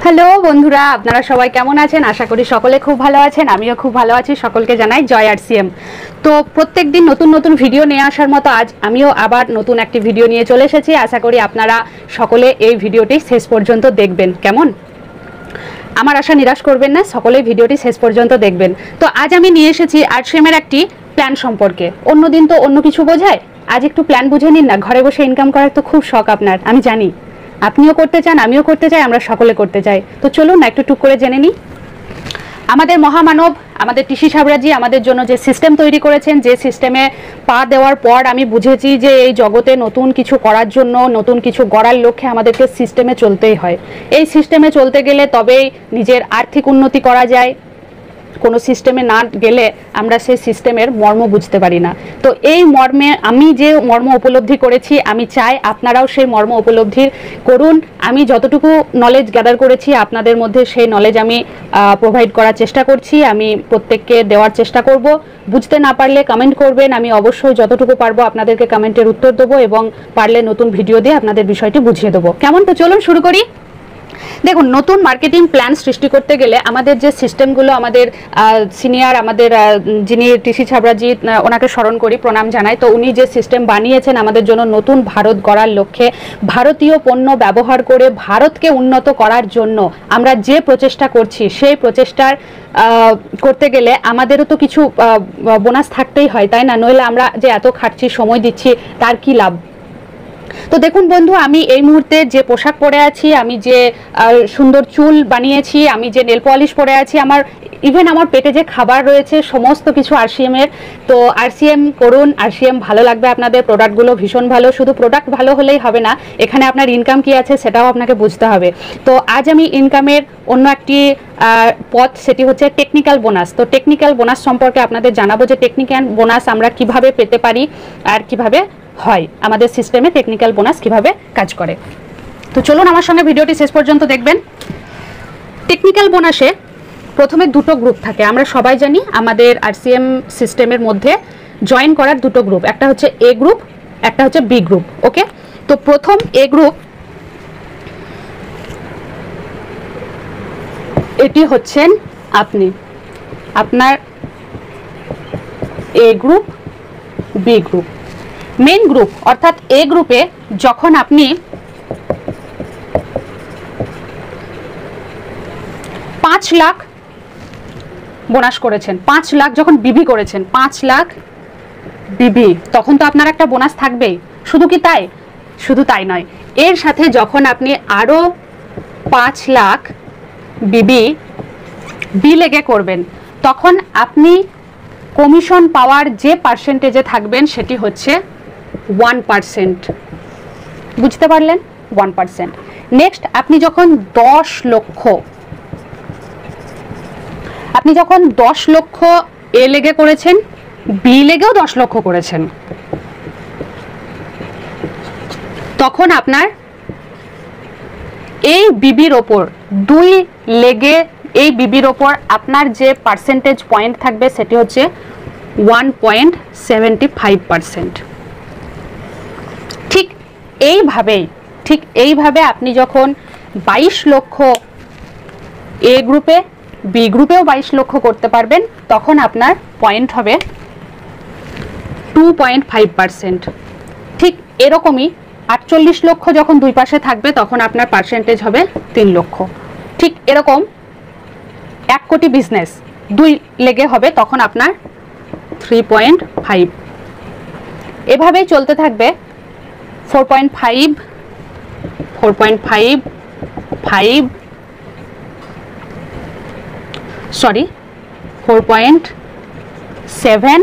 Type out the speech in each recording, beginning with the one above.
Hello বন্ধুরা, আপনারা সবাই কেমন আছেন? আশা করি সকলে খুব ভালো আছেন। আমিও খুব ভালো আছি। সকলকে জানাই জয় আরসিএম। তো প্রত্যেকদিন নতুন নতুন ভিডিও নিয়ে আসার মতো আজ আমিও আবার নতুন একটি ভিডিও নিয়ে চলে এসেছি। আশা করি আপনারা সকলে এই ভিডিওটি শেষ পর্যন্ত দেখবেন। কেমন? আমার আশা নিরাশ করবেন না, সকলেই ভিডিওটি শেষ পর্যন্ত দেখবেন। তো আজ আমি নিয়ে এসেছি আরসিএমের একটি প্ল্যান সম্পর্কে। অন্যদিন তো অন্য কিছু বোঝায়, আজ একটু প্ল্যান বুঝে নিন না। ঘরে বসে ইনকাম করার তো খুব শখ আপনার, আমি জানি। আপনিও করতে চান, আমিও করতে চাই, আমরা সকলে করতে চাই। তো চলুন না একটু টুক করে জেনে নিই। আমাদের মহামানব, আমাদের টিসি সাবরাজি আমাদের জন্য যে সিস্টেম তৈরি করেছেন, যে সিস্টেমে পা দেওয়ার পর আমি বুঝেছি যে এই জগতে নতুন কিছু করার জন্য, নতুন কিছু গড়ার লক্ষ্যে আমাদেরকে সিস্টেমে চলতেই হয়। এই সিস্টেমে চলতে গেলে তবেই নিজের আর্থিক উন্নতি করা যায়। কোনো সিস্টেমে না গেলে আমরা সেই সিস্টেমের মর্ম বুঝতে পারি না। তো এই মর্মে আমি যে মর্ম উপলব্ধি করেছি, আমি চাই আপনারাও সেই মর্ম উপলব্ধি করুন। আমি যতটুকু নলেজ গ্যাদার করেছি আপনাদের মধ্যে সেই নলেজ আমি প্রোভাইড করার চেষ্টা করছি। আমি প্রত্যেককে দেওয়ার চেষ্টা করব। বুঝতে না পারলে কমেন্ট করবেন, আমি অবশ্যই যতটুকু পারবো আপনাদেরকে কমেন্টের উত্তর দেবো এবং পারলে নতুন ভিডিও দিয়ে আপনাদের বিষয়টি বুঝিয়ে দেবো। কেমন? তো চলুন শুরু করি। দেখুন, নতুন মার্কেটিং প্ল্যান সৃষ্টি করতে গেলে আমাদের যে সিস্টেমগুলো, আমাদের সিনিয়র, আমাদের যিনি টিসি ছাবরাজি, ওনাকে স্মরণ করি, প্রণাম জানাই। তো উনি যে সিস্টেম বানিয়েছেন আমাদের জন্য নতুন ভারত গড়ার লক্ষ্যে, ভারতীয় পণ্য ব্যবহার করে ভারতকে উন্নত করার জন্য আমরা যে প্রচেষ্টা করছি, সেই প্রচেষ্টার করতে গেলে আমাদেরও তো কিছু বোনাস থাকতেই হয়, তাই না? নইলে আমরা যে এত খাটছি, সময় দিচ্ছি, তার কি লাভ? তো দেখুন বন্ধু, আমি এই মুহূর্তে যে পোশাক পরে আছি, আমি যে সুন্দর চুল বানিয়েছি, আমি যে নেল পলিশ পরে আছি, আমার ইভেন আমার পেটে যে খাবার রয়েছে, সমস্ত কিছু আরসিএম এর। তো আরসিএম করুন, আরসিএম ভালো লাগবে আপনাদের। প্রোডাক্টগুলো ভীষণ ভালো। শুধু প্রোডাক্ট ভালো হলেই হবে না, এখানে আপনার ইনকাম কি আছে সেটাও আপনাকে বুঝতে হবে। তো আজ আমি ইনকামের অন্য একটি পথ, সেটি হচ্ছে টেকনিক্যাল বোনাস। তো টেকনিক্যাল বোনাস সম্পর্কে আপনাদের জানাবো যে টেকনিক্যাল বোনাস আমরা কিভাবে পেতে পারি আর কিভাবে হয়, আমাদের সিস্টেমে টেকনিক্যাল বোনাস কিভাবে কাজ করে। তো চলুন আমার সঙ্গে ভিডিওটি শেষ পর্যন্ত দেখবেন। টেকনিক্যাল বোনাসে প্রথমে দুটো গ্রুপ থাকে, আমরা সবাই জানি। আমাদের আরসিএম সিস্টেমের মধ্যে জয়েন করার দুটো গ্রুপ, একটা হচ্ছে এ গ্রুপ, একটা হচ্ছে বি গ্রুপ। ওকে, তো প্রথম এ গ্রুপ, এটি হচ্ছেন আপনি, আপনার A group, B group. Main group অর্থাৎ এ গ্রুপে যখন আপনি 5 লাখ বোনাস করেছেন, 5 লাখ যখন বিবি করেছেন, 5 লাখ বিবি, তখন তো আপনার একটা বোনাস থাকবেই। শুধু কি তাই? শুধু তাই নয়, এর সাথে যখন আপনি আরো 5 লাখ বিবি বি লেগে করবেন, তখন আপনি কমিশন পাওয়ার যে পার্সেন্টেজে থাকবেন সেটি হচ্ছে 1%। বুঝতে পারলেন? 1%। নেক্সট, আপনি যখন 10 লক্ষ এ লেগে করেছেন, বি লেগেও 10 লক্ষ করেছেন, তখন আপনার এই বিবির ওপর 2 লেগে এই বিবির ওপর আপনার যে পার্সেন্টেজ পয়েন্ট থাকবে সেটি হচ্ছে 1.75%। ঠিক এইভাবে আপনি যখন 22 লক্ষ এ গ্রুপে, বি গ্রুপেও 22 লক্ষ করতে পারবেন, তখন আপনার পয়েন্ট হবে 2.5%। ঠিক এরকমই 48 লক্ষ যখন দুই পাশে থাকবে, তখন আপনার পার্সেন্টেজ হবে 3 লক্ষ। ঠিক এরকম 1 কোটি বিজনেস 2 লেগে হবে, তখন আপনার 3.5। এভাবেই চলতে থাকবে। 4.5, 4.5, 5, সরি 4.7,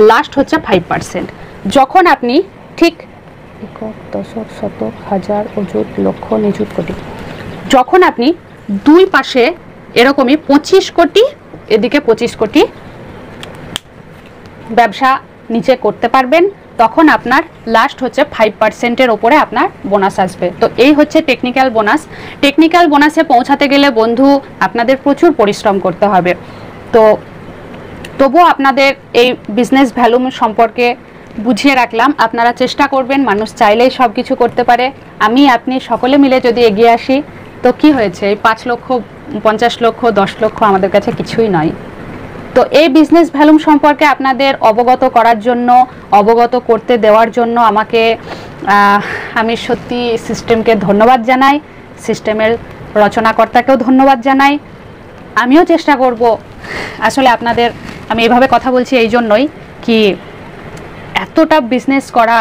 লাস্ট হচ্ছে 5%। যখন আপনি ঠিক একক, দশক, শতক, হাজার, অযুত, লক্ষ, নিযুত, কোটি, যখন আপনি দুই পাশে এরকমই 25 কোটি, এদিকে 25 কোটি ব্যবসা নিচে করতে পারবেন, তখন আপনার লাস্ট হচ্ছে 5%-এর ওপরে আপনার বোনাস আসবে। তো এই হচ্ছে টেকনিক্যাল বোনাস। টেকনিক্যাল বোনাসে পৌঁছাতে গেলে বন্ধু আপনাদের প্রচুর পরিশ্রম করতে হবে। তো তবুও আপনাদের এই বিজনেস ভ্যালু সম্পর্কে বুঝিয়ে রাখলাম। আপনারা চেষ্টা করবেন, মানুষ চাইলেই সব কিছু করতে পারে। আমি আপনি সকলে মিলে যদি এগিয়ে আসি তো কি হয়েছে, এই 5 লক্ষ 50 লক্ষ 10 লক্ষ আমাদের কাছে কিছুই নয়। তো এই বিজনেস ভ্যালুম সম্পর্কে আপনাদের অবগত করার জন্য, অবগত করতে দেওয়ার জন্য আমি সত্যি সিস্টেমকে ধন্যবাদ জানাই, সিস্টেমের রচনাকর্তাকেও ধন্যবাদ জানাই। আমিও চেষ্টা করব, আসলে আপনাদের আমি এভাবে কথা বলছি এই জন্যই কি এতটা বিজনেস করা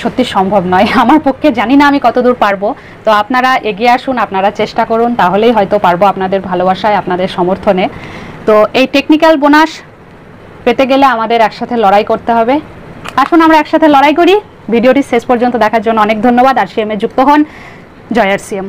সত্যি সম্ভব নয় আমার পক্ষে। জানি না আমি কতদূর পারবো। তো আপনারা এগিয়ে আসুন, আপনারা চেষ্টা করুন, তাহলেই হয়তো পারবো আপনাদের ভালোবাসায়, আপনাদের সমর্থনে। তো এই টেকনিক্যাল বোনাস পেতে গেলে আমাদের একসাথে লড়াই করতে হবে। আসুন আমরা একসাথে লড়াই করি। ভিডিওটি শেষ পর্যন্ত দেখার জন্য অনেক ধন্যবাদ। RCM এ যুক্ত হন। জয় RCM।